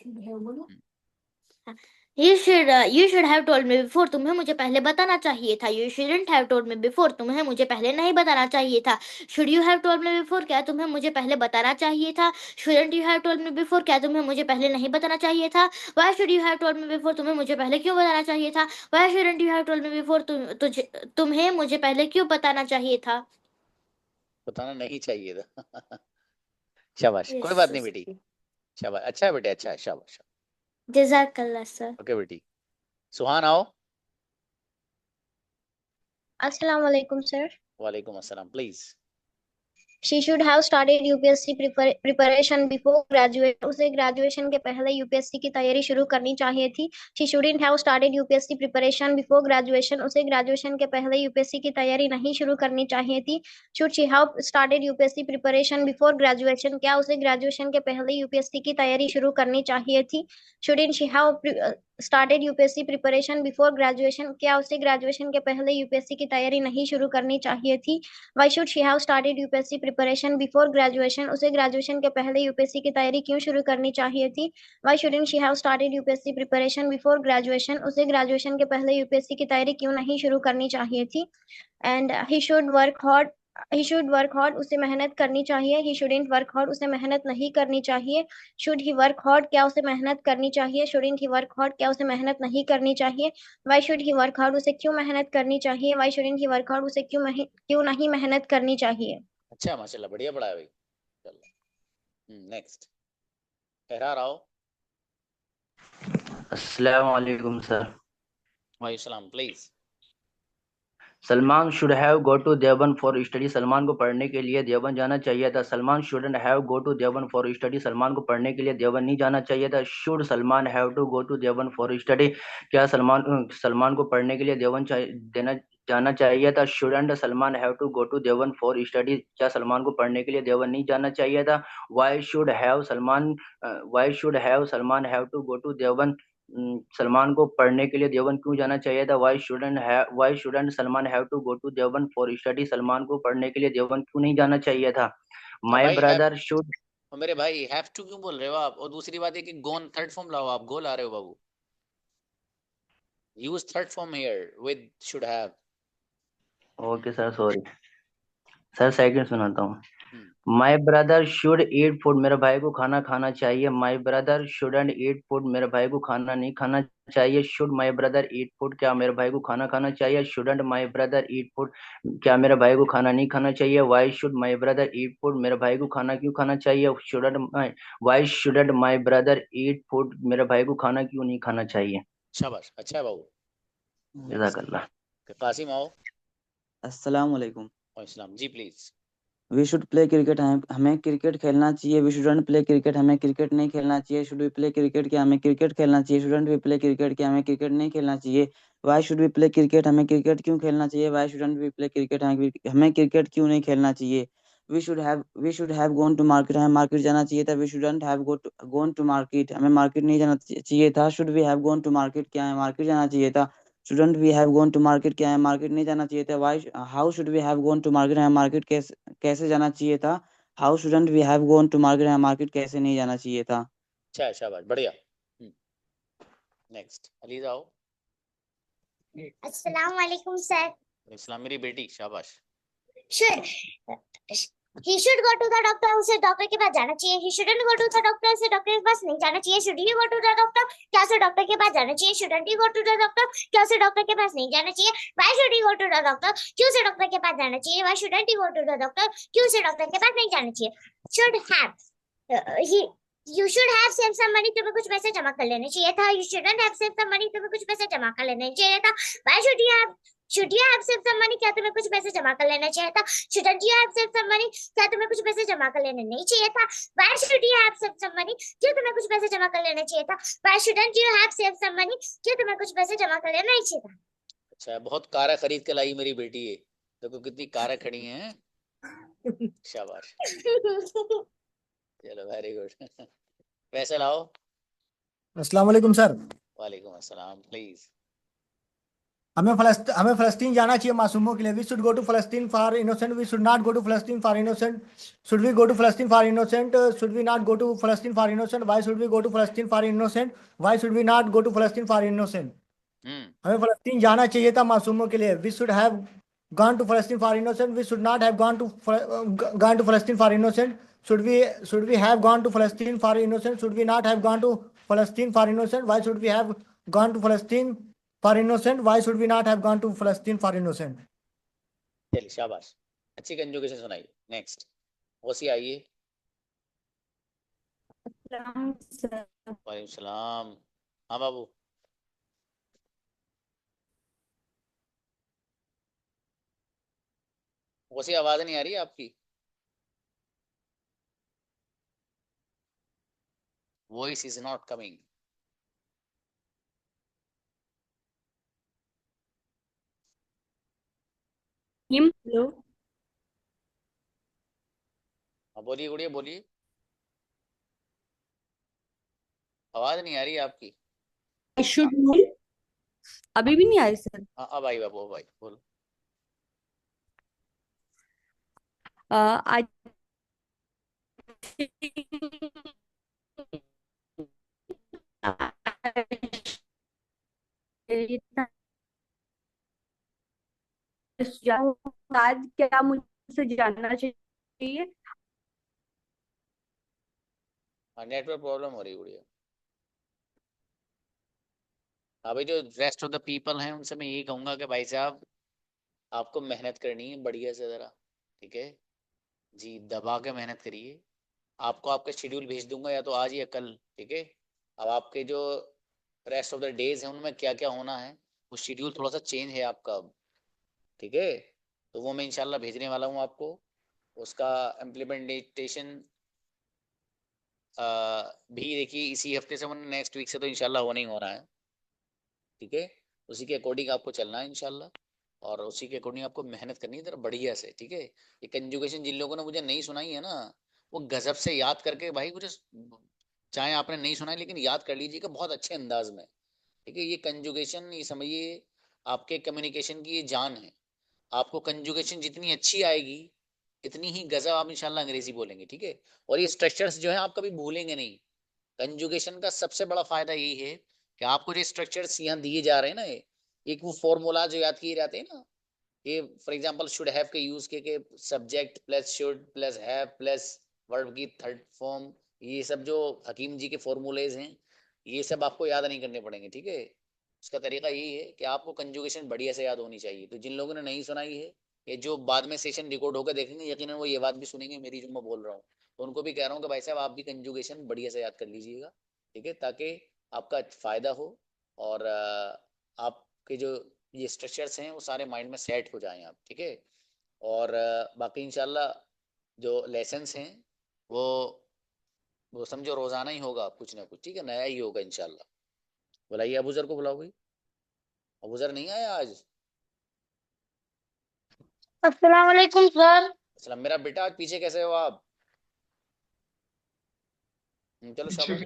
You should have told me before. तुम्हें मुझे पहले बताना चाहिए था. You shouldn't have told me before. तुम्हें मुझे पहले नहीं बताना चाहिए था. Should you have told me before? क्या तुम्हें मुझे पहले बताना चाहिए था? Shouldn't you have told me before? क्या तुम्हें मुझे पहले नहीं बताना चाहिए था? Why should you have told me before? तुम्हें मुझे पहले क्यों बताना चाहिए था? Why shouldn't you have told me before? तुम्हें मुझे पहले क्यों बताना चाहिए था? बताना नहीं चाहिए था। शाबाश, कोई बात नहीं बेटी, शाबाश, अच्छा है बेटे, अच्छा है, शाबाश। जज़ाकल्लाह सर. ओके बेटी। सुहान आओ। Assalamu alaikum, sir. वालेकुम अस्सलाम, please. She should have started UPSC preparation before graduate. उसे ग्रेजुएशन के पहले यूपीएससी की तैयारी शुरू करनी चाहिए थी. She shouldn't have started UPSC preparation before graduation. उसे ग्रेजुएशन के पहले यूपीएससी की तैयारी नहीं शुरू करनी चाहिए थी. Should she have started UPSC preparation before graduation? क्या उसे ग्रेजुएशन के पहले यूपीएससी की तैयारी शुरू करनी चाहिए थी? Shouldn't she have started UPSC preparation before graduation? क्या उसे ग्रेजुएशन के पहले यूपीएससी की तैयारी नहीं शुरू करनी चाहिए थी? Why should she have started UPSC preparation before graduation? उसे ग्रेजुएशन के पहले यूपीएससी की तैयारी क्यों शुरू करनी चाहिए थी? Why shouldn't she have started UPSC preparation before graduation? उसे ग्रेजुएशन के पहले यूपीएससी की तैयारी क्यों नहीं शुरू करनी चाहिए थी? And he should work hard. He should work hard. उसे मेहनत करनी चाहिए. He shouldn't work hard. उसे मेहनत नहीं करनी चाहिए. Should he work hard? क्या उसे मेहनत करनी चाहिए? Shouldn't he work hard? क्या उसे मेहनत नहीं करनी चाहिए? Why should he work hard? उसे क्यों मेहनत करनी चाहिए? Why shouldn't he work hard? उसे क्यों नहीं मेहनत करनी चाहिए? अच्छा, माशाल्लाह, बढ़िया पढ़ा है भाई। चलो नेक्स्ट। एहरार आओ। अस्सलाम वालेकुम सर। वालेकुम सलाम, please. Salman should have go to Deoband for study. Salman को पढ़ने के लिए देवबंद जाना चाहिए था. Salman shouldn't have go to Deoband for study. Salman को पढ़ने के लिए देवबंद नहीं जाना चाहिए था. Should Salman have to go to Deoband for study. क्या सलमान को पढ़ने के लिए देवबंद जाना चाहिए था. Shouldn't Salman have to go to Deoband for study. क्या सलमान को पढ़ने के लिए देवबंद नहीं जाना चाहिए था. Why should have Salman have to go to Deoband. Salman को पढ़ने के लिए देवबंद क्यों जाना चाहिए था. Why shouldn't Salman have to go to Deoband for study. Salman को पढ़ने के लिए देवबंद क्यों नहीं जाना चाहिए था. My brother should. मेरे भाई हैव टू क्यों बोल रहे हो आप. और दूसरी बात है कि गोन थर्ड फॉर्म लाओ. आप गो ला रहे हो बाबू. Use third form here with should have. Okay sir, sorry sir. Second सुनाता हूँ. My brother should eat food. मेरे भाई को खाना खाना चाहिए. My brother shouldn't eat food. मेरे भाई को खाना नहीं खाना चाहिए. Should my brother eat food. क्या मेरे भाई को खाना खाना चाहिए. Shouldn't my brother eat food. क्या मेरे भाई को खाना नहीं खाना चाहिए. Why should my brother eat food. मेरे भाई को खाना क्यों खाना चाहिए. Why shouldn't my brother eat food. मेरे भाई को खाना क्यों नहीं खाना चाहिए. शाबाश, अच्छा है बाबू. जज़ाकल्लाह. कासिम आओ। अस्सलाम वालेकुम. वालेकुम, जी please. We should play cricket. हमें क्रिकेट खेलना चाहिए. We shouldn't play cricket. हमें क्रिकेट नहीं खेलना चाहिए. Should we play cricket. क्या हमें क्रिकेट खेलना चाहिए. Shouldn't we play cricket. क्या हमें क्रिकेट नहीं खेलना चाहिए. Why should we play cricket. हमें क्रिकेट क्यों खेलना चाहिए. Why shouldn't we play cricket. हमें क्रिकेट क्यों नहीं खेलना चाहिए. We should have gone to market, हमें मार्केट जाना चाहिए था। We shouldn't have gone to market, हमें मार्केट नहीं जाना चाहिए था। Should we have gone to market, क्या है मार्केट जाना चाहिए था। Shouldn't we have gone to market, क्या है मार्केट नहीं जाना चाहिए था। Why how should we have gone to market, हमें मार्केट कैसे जाना चाहिए था। How shouldn't we have gone to market, हमें मार्केट कैसे नहीं जाना चाहिए था। अच्छा, शाबाश, बढ़िया। नेक्स्ट अली आओ। अस्सलाम वालेकुम सर। इस्लाम मेरी बेटी, शाबाश। Should he should go to the doctor, उसे डॉक्टर के पास जाना चाहिए। he shouldn't go to the doctor, उसे डॉक्टर के पास नहीं जाना चाहिए। should he go to the doctor, क्या उसे डॉक्टर के पास जाना चाहिए। shouldn't he go to the doctor, क्या उसे डॉक्टर के पास नहीं जाना चाहिए। why should he go to the doctor, क्यों उसे डॉक्टर के पास जाना चाहिए। why shouldn't he go to the doctor, क्यों उसे डॉक्टर के पास नहीं जाना चाहिए। should have he you should have saved some money, तुम्हें कुछ पैसे जमा कर लेने चाहिए था। you shouldn't have saved some money, तुम्हें कुछ पैसे जमा कर लेने चाहिए था। why should you have saved some money, क्या तुम्हें कुछ पैसे जमा कर लेना चाहिए था। shouldn't you have saved some money, क्या तुम्हें कुछ पैसे जमा कर लेने नहीं चाहिए था। why should you have saved some money, क्यों तुम्हें कुछ पैसे जमा कर लेना चाहिए था। why shouldn't you have saved some money, क्यों तुम्हें कुछ पैसे जमा कर लेना नहीं चाहिए था। अच्छा, बहुत कारें खरीद के लाई मेरी बेटी है, देखो कितनी कारें खड़ी हैं। शाबाश, चलो वेरी गुड। पैसे लाओ। अस्सलाम वालेकुम सर। वालेकुम अस्सलाम। प्लीज। हमें फलस्तीन जाना चाहिए मासूमों के लिए। We should go to Palestine for innocent, we should not go to Palestine for innocent. Should we go to Palestine for innocent, should we not go to Palestine for innocent. Why should we go to Palestine for innocent, why should we not go to Palestine for innocent. हमें फलस्तीन जाना चाहिए था मासूमों के लिए। We should have gone to Palestine for innocent, we should not have gone to Palestine for innocent. Should we have gone to Palestine for innocent, should we not have gone to Palestine for innocent. Why should we have gone to Palestine for innocent, why should we not have gone to Palestine for innocent। चलिए शाबाश, अच्छी conjugation सुनाई। Next ओसी आइए। वालेकुम सलाम। हाँ बाबू। ओसी आवाज नहीं आ रही आपकी। Voice is not coming. Hello. बोलिए गुड़िया, बोलिए। आवाज नहीं आ रही आपकी। शुड अभी भी नहीं आई सर। हाँ, अब आई बाबू, अब आई, बोलो। आई आज क्या मुझसे जानना चाहिए। नेटवर्क प्रॉब्लम हो रही है गुड़िया। अभी जो रेस्ट ऑफ द पीपल हैं उनसे मैं यही कहूंगा कि भाई साहब आपको मेहनत करनी है बढ़िया से ज़रा, ठीक है जी, दबा के मेहनत करिए। आपको आपका शेड्यूल भेज दूंगा या तो आज या कल, ठीक है। अब आपके जो रेस्ट ऑफ द डेज हैं उनमें क्या क्या होना है, वो शेड्यूल थोड़ा सा चेंज है आपका अब, ठीक है। तो वो मैं इंशाल्लाह भेजने वाला हूँ आपको। उसका इम्प्लीमेंटेशन भी देखिए इसी हफ्ते से, वरना नेक्स्ट वीक से तो इंशाल्लाह होना ही हो रहा है, ठीक है। उसी के अकॉर्डिंग आपको चलना है इंशाल्लाह, और उसी के अकॉर्डिंग आपको मेहनत करनी है जरा बढ़िया से, ठीक है। ये कंजुगेशन जिन लोगों ने मुझे नहीं सुनाई है ना, वो गजब से याद करके भाई मुझे, चाहे आपने नहीं सुनाई लेकिन याद कर लीजिएगा बहुत अच्छे अंदाज में, ठीक है। ये कंजुगेशन, ये समझिए आपके कम्युनिकेशन की ये जान है। आपको कंजुगेशन जितनी अच्छी आएगी इतनी ही गजब आप इंशाल्लाह अंग्रेजी बोलेंगे, ठीक है। और ये स्ट्रक्चर्स जो है आप कभी भूलेंगे नहीं। कंजुगेशन का सबसे बड़ा फायदा यही है कि आपको जो स्ट्रक्चर्स यहाँ दिए जा रहे हैं ना, एक वो फॉर्मूला जो याद किए जाते हैं ना, ये फॉर एग्जांपल शुड हैव के यूज के subject plus should plus have plus verb की थर्ड फॉर्म, ये सब जो हकीम जी के फॉर्मूलेज हैं ये सब आपको याद नहीं करने पड़ेंगे, ठीक है। उसका तरीका यही है कि आपको कंजुगेशन बढ़िया से याद होनी चाहिए। तो जिन लोगों ने नहीं सुनाई है, ये जो बाद में सेशन रिकॉर्ड होकर देखेंगे यकीनन वो ये बात भी सुनेंगे मेरी जो मैं बोल रहा हूँ, तो उनको भी कह रहा हूँ कि भाई साहब आप भी कंजुगेशन बढ़िया से याद कर लीजिएगा, ठीक है, ताकि आपका फायदा हो और आपके जो ये स्ट्रक्चर्स हैं वो सारे माइंड में सेट हो जाएं आप, ठीक है। और बाकी इंशाल्लाह जो लेसन्स हैं वो समझो रोजाना ही होगा कुछ ना कुछ, ठीक है, नया ही होगा इंशाल्लाह। बुलाइए अबूजर को, बुलाओ भाई। अबूजर नहीं आया आज। अस्सलाम वालेकुम सर। सलाम। मेरा बेटा आज पीछे कैसे हो आप? चलो शाबाश।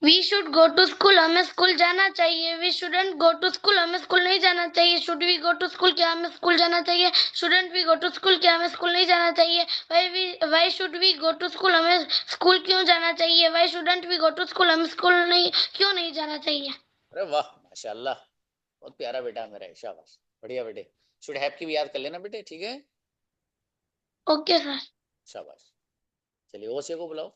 We should go to school, हमें स्कूल जाना चाहिए। We shouldn't go to school, हमें स्कूल नहीं जाना चाहिए। Should we go to school, क्या हमें स्कूल जाना चाहिए। Shouldn't we go to school, क्या हमें स्कूल नहीं जाना चाहिए। Why should we go to school, हमें स्कूल क्यों जाना चाहिए। Why shouldn't we go to school, हमें स्कूल नहीं क्यों नहीं जाना चाहिए। अरे वाह, माशाल्लाह, बहुत प्यारा बेटा मेरा है, शाबाश, बढ़िया बेटे। शुड हैव की भी याद कर लेना बेटे, ठीक है? Okay sir. शाबाश। चलिए ओसिया को बुलाओ।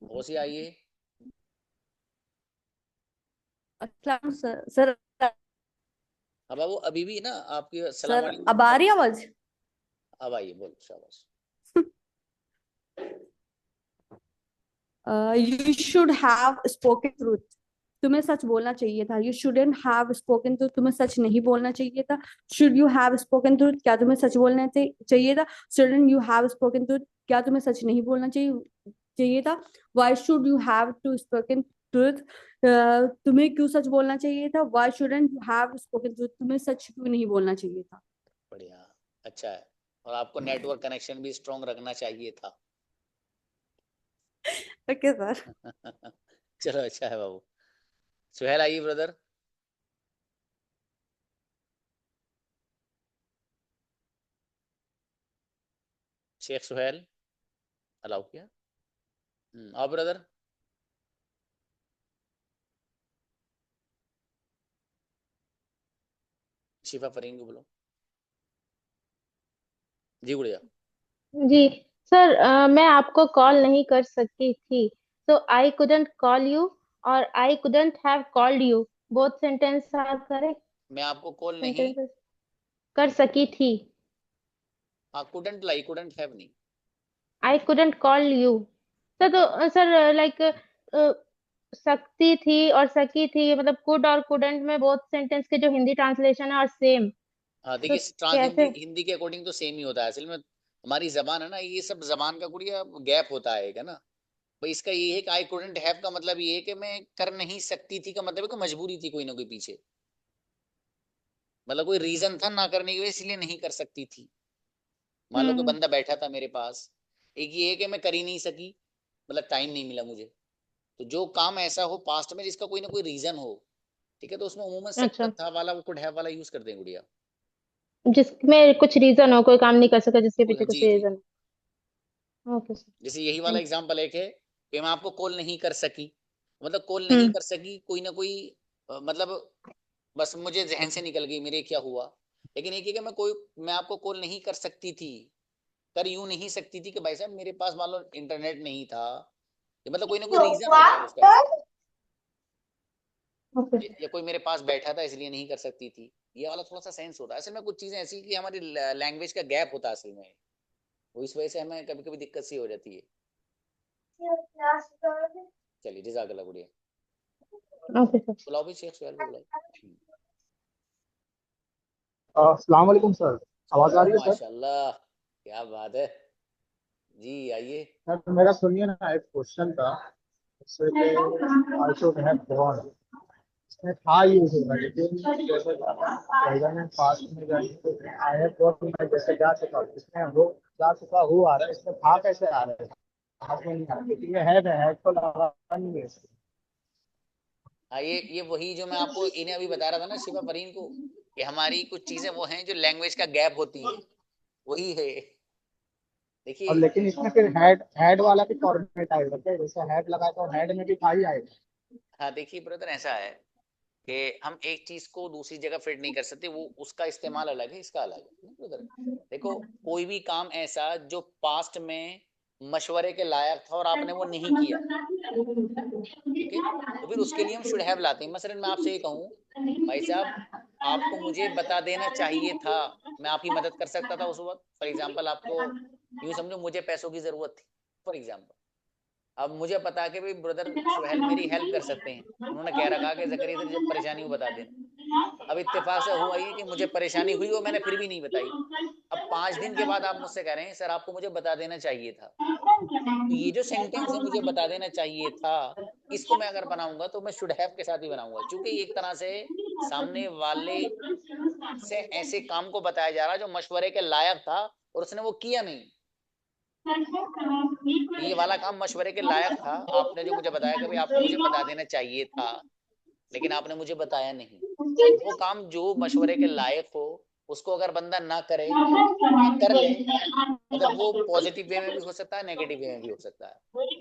ओसिया आइए। अस्सलाम सर। अब वो अभी भी ना आपकी सलाम सर वालेकुम अब आ रही आवाज? अब आइए, बोलो, शाबाश। You should have spoken truth, तुम्हें सच बोलना चाहिए था। You shouldn't have spoken truth, तुम्हें सच नहीं बोलना चाहिए था। Should you have spoken truth, क्या तुम्हें सच बोलना चाहिए था। Shouldn't you have spoken truth, क्या तुम्हें सच नहीं बोलना चाहिए था। Why should you have to spoken truth, तुम्हें क्यों सच बोलना चाहिए था। Why shouldn't you have spoken truth, तुम्हें सच क्यों नहीं बोलना चाहिए था। बढ़िया, अच्छा है। और आपको नेटवर्क कनेक्शन भी स्ट्रॉन्ग रखना चाहिए था। Okay sir. चलो अच्छा है बाबू। सुहेल आइए ब्रदर। शेख सुहेल अलाउ किया। आओ ब्रदर। शिफा फरीन को बुलाओ। जी गुड़िया। जी सर, मैं आपको कॉल नहीं कर सकी थी, तो आई कुडंट कॉल यू और I couldn't have called you, both sentence are correct मैं आपको कॉल नहीं सेंटेंसेस। कर सकी थी, कुडंट लाई, कुडंट हैव नहीं। I couldn't call you. Sir तो सर लाइक सकती थी और सकी थी, मतलब कुड और कुडंट में बोथ सेंटेंस के जो हिंदी ट्रांसलेशन है और सेम, हाँ तो देखिए, कैसे। हिंदी के अकॉर्डिंग तो सेम ही होता है असल में। हमारी जबान है ना, ये सब जबान का गुड़िया गैप होता है ना। भाई इसका ये है कि आई कुडंट हैव का मतलब ये है कि मैं कर नहीं सकती थी, का मतलब है कि मजबूरी थी कोई ना कोई पीछे, मतलब कोई रीजन था ना करने की वजह, इसलिए नहीं कर सकती थी। मान लो कोई बंदा बैठा था मेरे पास, एक ये है कि मैं कर ही नहीं सकी, मतलब टाइम नहीं मिला मुझे। तो जो काम ऐसा हो पास्ट में जिसका कोई ना कोई रीजन हो, ठीक है, तो उसमें उमूमन सकता अच्छा, था वाला, वो कुड हैव वाला यूज करते हैं गुड़िया। जिसमें कुछ रीजन हो, कोई काम नहीं कर सका जिसके पीछे कुछ जी जी। रीजन। Okay sir. जैसे यही वाला थैंक एग्जांपल एक है कि मैं आपको कॉल नहीं कर सकी, मतलब कॉल यू। नहीं कर सकी, कोई ना कोई मतलब बस मुझे जहन से निकल गई मेरे, क्या हुआ। लेकिन एक है कि मैं आपको कॉल नहीं कर सकती थी, कर यूं नहीं सकती थी कि भाई साहब मेरे पास मान लो इंटरनेट नहीं था, ये मतलब कोई ना कोई रीजन होता है उसका ऐसा, ओके सर। या कोई मेरे पास बैठा था इसलिए नहीं कर सकती थी। ये वाला थोड़ा सा सेंस होता है असल में। कुछ चीजें ऐसी कि हमारी लैंग्वेज का गैप होता है असल में, वो इस वजह से हमें कभी कभी दिक्कत सी हो जाती है। चलिए जज़ाकल्लाह गुड़िया। Okay sir. बुलाओ भी शेख सुहेल को बुलाओ। अस्सलाम वालेकुम सर, आवाज आ रही है सर? माशाल्लाह, क्या बात है जी, आइए। सर मेरा सुनिए ना, एक क्वेश्चन था। आई शुड हैव गॉन, इसमें था यूज होगा, लेकिन जैसे प्रेजेंट पास्ट में जाएंगे तो आई हैव गॉन, मैं जैसे जा चुका हूँ, इसमें हो जा चुका हूँ आ रहा है, इसमें था कैसे आ रहा है, हाथ में नहीं आ रहा, क्योंकि ये है तो लगा नहीं है। हाँ, ये वही जो मैं आपको इन्हें अभी बता रहा था ना, शिफा फरीन को, कि हमारी कुछ चीजें वो हैं जो लैंग्वेज का गैप होती हैं, वही है। देखिए, और लेकिन इसमें फिर हेड वाला भी फॉर्मेट आएगा क्या, जैसे हेड लगाए तो हेड में भी था ही आएगा। हाँ देखिए ब्रदर, ऐसा है कि हम एक चीज को दूसरी जगह फिट नहीं कर सकते, वो उसका इस्तेमाल अलग है, इसका अलग है ब्रदर। देखो, कोई भी काम ऐसा जो पास्ट में मशवरे के लायक था और आपने वो नहीं किया, ठीक है, तो फिर उसके लिए हम शुड हैव लाते हैं। मसलन मैं आपसे ये कहूँ, भाई साहब आपको मुझे बता देना चाहिए था, मैं आपकी मदद कर सकता था उस वक्त। फॉर एग्जाम्पल, आपको यूं समझो मुझे पैसों की जरूरत थी फॉर एग्जाम्पल। अब मुझे पता है कि भाई ब्रदर सुहेल मेरी हेल्प कर सकते हैं, उन्होंने कह रखा कि जकरिया सर जब परेशानी हो बता देना। अब इत्तेफाक से हुआ ये कि मुझे परेशानी हुई और मैंने फिर भी नहीं बताई। अब 5 दिन के बाद आप मुझसे कह रहे हैं सर आपको मुझे बता देना चाहिए था, तो ये जो सेंटेंस है मुझे बता देना चाहिए था, इसको मैं अगर बनाऊंगा तो मैं शुड हैव के साथ ही बनाऊंगा, क्योंकि एक तरह से सामने वाले से ऐसे काम को बताया जा रहा है जो मशवरे के लायक था और उसने वो किया नहीं। ये वाला काम मशवरे के लायक था, आपने जो मुझे बताया कि भाई आपको मुझे बता देना चाहिए था, लेकिन आपने मुझे बताया नहीं। वो काम जो मशवरे के लायक हो उसको अगर बंदा ना करे या कर ले, मतलब वो पॉजिटिव वे में भी हो सकता है, नेगेटिव वे में भी हो सकता है,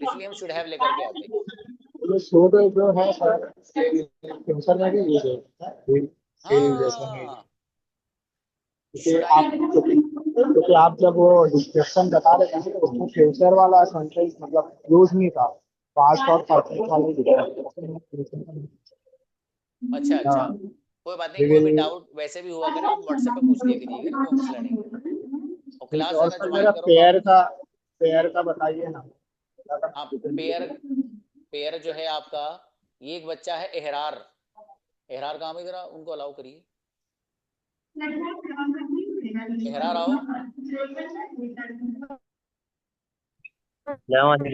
इसलिए हम शुड हैव लेकर के आते हैं। ये शुड जो है सर फ्यूचर में भी यूज होता है, जैसे में हाँ, क्योंकि आप जब वो डिस्क्रिप्शन बता रहे थे तो उसमें फ्यूचर वाला सेंटेंस मतलब यूज नहीं था, पास्ट और परफेक्ट वाला ही दिखा। अच्छा अच्छा, कोई बात नहीं, कोई भी डाउट वैसे भी हुआ करे आप व्हाट्सएप पे पूछ लिया कीजिएगा, कोई मसला नहीं है। और क्लास और अगर सर ज्वाइन मेरा करूंगा, पेयर का बताइए ना। हाँ पेयर जो है आपका, ये एक बच्चा है एहरार। एहरार कहाँ पे, जरा उनको अलाउ करिए, एहरार आओ।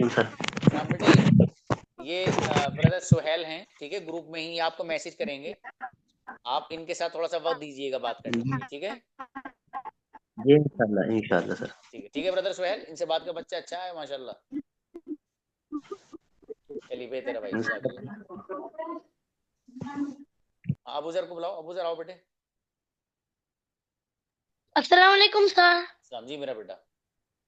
सर। राम बेटे, ये ब्रदर सुहेल हैं, ठीक है, ग्रुप में ही आपको मैसेज करेंगे, आप इनके साथ थोड़ा सा वक्त दीजिएगा बात करने के लिए, ठीक है? जी इंशाल्लाह सर। ठीक है ब्रदर सुहेल, इनसे बात का बच्चा अच्छा है माशाल्लाह। चलिए बेहतर है भाई, जज़ाकल्लाह। अबूजर को बुलाओ, अबूजर आओ बेटे। अस्सलाम वालेकुम सर। सलाम जी मेरा बेटा।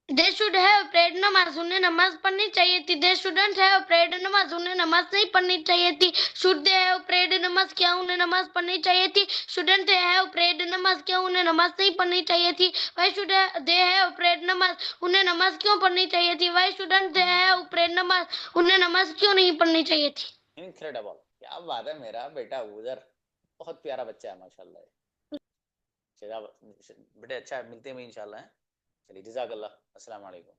They should have prayed नमाज, उन्हें नमाज पढ़नी चाहिए थी। They shouldn't have prayed नमाज, उन्हें नमाज नहीं पढ़नी चाहिए थी। Should they have prayed नमाज, क्या उन्हें नमाज पढ़नी चाहिए थी। Shouldn't they have prayed नमाज, क्या उन्हें नमाज नहीं पढ़नी चाहिए थी। Why should they have prayed नमाज, उन्हें नमाज क्यों पढ़नी चाहिए थी। Why shouldn't they have prayed नमाज, उन्हें नमाज क्यों नहीं पढ़नी चाहिए थी। इनक्रेडिबल, क्या बात है मेरा बेटा अबूजर, बहुत प्यारा बच्चा है माशाल्लाह। चलिए बेटे अच्छा है, मिलते हैं इंशाल्लाह। चलिए जज़ाकल्लाह, अस्सलाम वालेकुम।